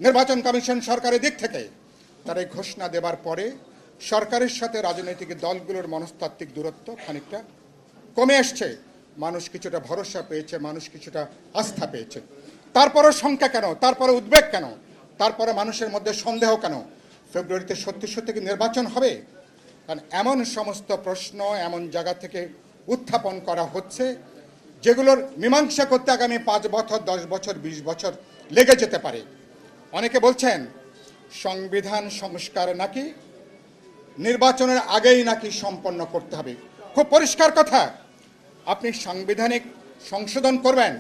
নির্বাচন কমিশন সরকারের দিক থেকে তারা এই ঘোষণা দেবার পরে সরকারের সাথে রাজনৈতিক দলগুলোর মনস্তাত্ত্বিক দূরত্ব খানিকটা কমে আসছে। মানুষ কিছুটা ভরসা পেয়েছে, মানুষ কিছুটা আস্থা পেয়েছে। তারপরও শঙ্কা কেন, তারপরে উদ্বেগ কেন, তারপরে মানুষের মধ্যে সন্দেহ কেন? ফেব্রুয়ারিতে সত্যি সত্যি কি নির্বাচন হবে? কারণ এমন সমস্ত প্রশ্ন এমন জায়গা থেকে উত্থাপন করা হচ্ছে যেগুলোর মীমাংসা করতে আগামী 5 বছর, 10 বছর, 20 বছর লেগে যেতে পারে। অনেকে বলছেন সংবিধান সংস্কার নাকি নির্বাচনের আগেই নাকি সম্পন্ন করতে হবে। খুব পরিষ্কার কথা, আপনি সাংবিধানিক সংশোধন করবেন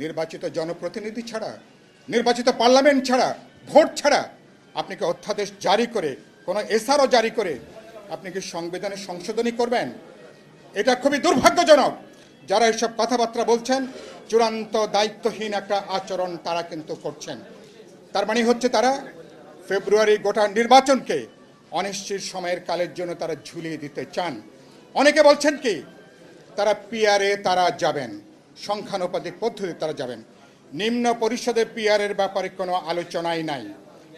নির্বাচিত জনপ্রতিনিধি ছাড়া, নির্বাচিত পার্লামেন্ট ছাড়া, ভোট ছাড়া? আপনি কি অধ্যাদেশ জারি করে, কোনো এসআরও জারি করে আপনি কি সংবিধানের সংশোধনী করবেন? এটা খুবই দুর্ভাগ্যজনক। যারা এসব কথাবার্তা বলছেন চূড়ান্ত দায়িত্বহীন একটা আচরণ তারা কিন্তু করছেন। তার মানে হচ্ছে তারা ফেব্রুয়ারি গোটা নির্বাচনকে অনিশ্চিত সময়ের কালের জন্য তারা ঝুলিয়ে দিতে চান। অনেকে বলছেন কি তারা পিআরে তারা যাবেন, সংখ্যানুপাতিক পদ্ধতি তারা যাবেন। নিম্ন পরিষদে পিআরের ব্যাপারে কোনো আলোচনাই নাই।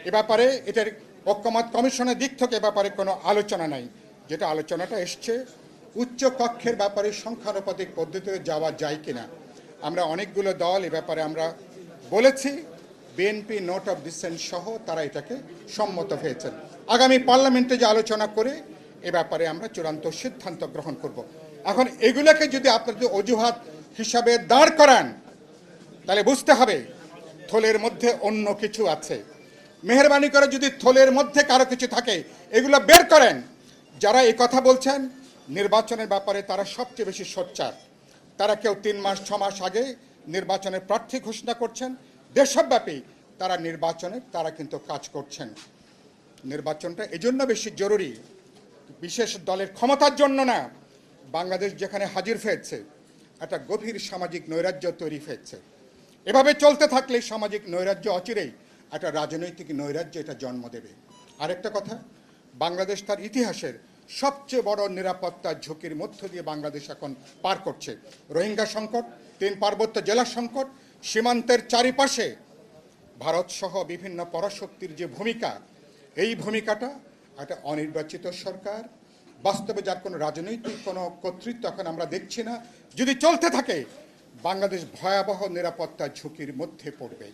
এ ব্যাপারে এটার ঐক্যমত কমিশনের দিক থেকে ব্যাপারে কোনো আলোচনা নাই। যেটা আলোচনাটা এসছে উচ্চ কক্ষের ব্যাপারে সংখ্যানুপাতিক পদ্ধতিতে যাওয়া যায় কিনা। আমরা অনেকগুলো দল এ ব্যাপারে আমরা বলেছি, বিএনপি নোট অফ ডিসেন্ট সহ তারা এটাকে সম্মত হয়েছেন। আগামী পার্লামেন্টে যে আলোচনা করে এ ব্যাপারে আমরা চূড়ান্ত সিদ্ধান্ত গ্রহণ করব। এখন এগুলোকে যদি আপনাদের অজুহাত হিসাবে দাঁড় করান তাহলে বুঝতে হবে থলের মধ্যে অন্য কিছু আছে। মেহরবানি করে যদি থলের মধ্যে কারো কিছু থাকে এগুলো বের করেন। যারা এই কথা বলছেন নির্বাচনের ব্যাপারে তারা সবচেয়ে বেশি সোচ্চার। তারা কেউ 3 মাস 6 মাস আগে নির্বাচনের প্রার্থী ঘোষণা করছেন। দেশব্যাপী তারা নির্বাচনে তারা কিন্তু কাজ করছেন। নির্বাচনটা এজন্য বেশি জরুরি, বিশেষ দলের ক্ষমতার জন্য না। বাংলাদেশ যেখানে হাজির হয়েছে একটা গভীর সামাজিক নৈরাজ্য তৈরি হয়েছে। এভাবে চলতে থাকলে সামাজিক নৈরাজ্য অচিরেই একটা রাজনৈতিক নৈরাজ্য এটা জন্ম দেবে। আরেকটা কথা, বাংলাদেশ তার ইতিহাসের সবচেয়ে বড় নিরাপত্তা ঝুঁকির মধ্য দিয়ে বাংলাদেশ এখন পার করছে। রোহিঙ্গা সংকট, 3 পার্বত্য জেলা সংকট, সীমান্তের চারিপাশে ভারত সহ বিভিন্ন পরাশক্তির যে ভূমিকা, এই ভূমিকাটা একটা অনির্বাচিত সরকার, বাস্তবে যার কোনো রাজনৈতিক কোনো কর্তৃত্ব এখন আমরা দেখছি না, যদি চলতে থাকে বাংলাদেশ ভয়াবহ নিরাপত্তা ঝুঁকির মধ্যে পড়বে।